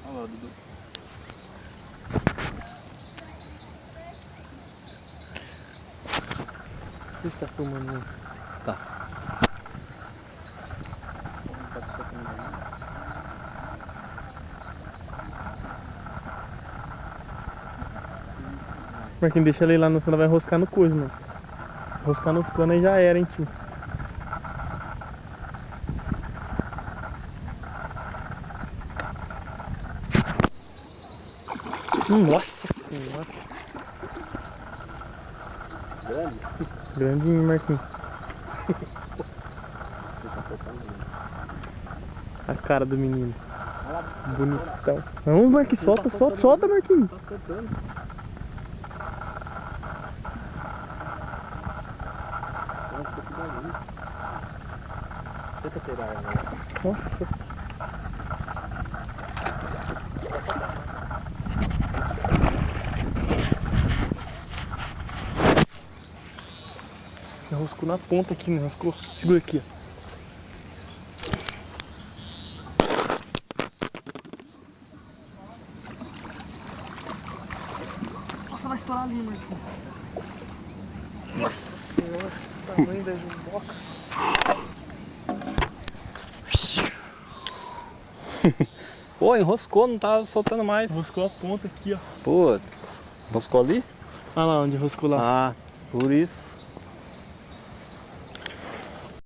Olha lá, Dudu. Você está filmando aí? Tá. Marquinhos, deixa ele lá, senão vai roscar no coisa, mano. Roscar no cano aí já era, hein, tio. Nossa senhora. Grande? Grandinho, Marquinhos. Ele tá soltando mesmo. A cara do menino. Olha lá. Bonitão. Não, Marquinhos, solta, solta, solta, Marquinhos. Tá soltando. Nossa, que bagulho. Tenta tirar ela lá. Nossa. Enroscou na ponta aqui, não enroscou? Segura aqui, ó. Nossa, vai estourar ali, Marquinhos. Nossa senhora, tamanho da jumboca. Pô, enroscou, não tá soltando mais. Enroscou a ponta aqui, ó. Putz. Enroscou ali? Olha lá onde enroscou lá. Ah, por isso.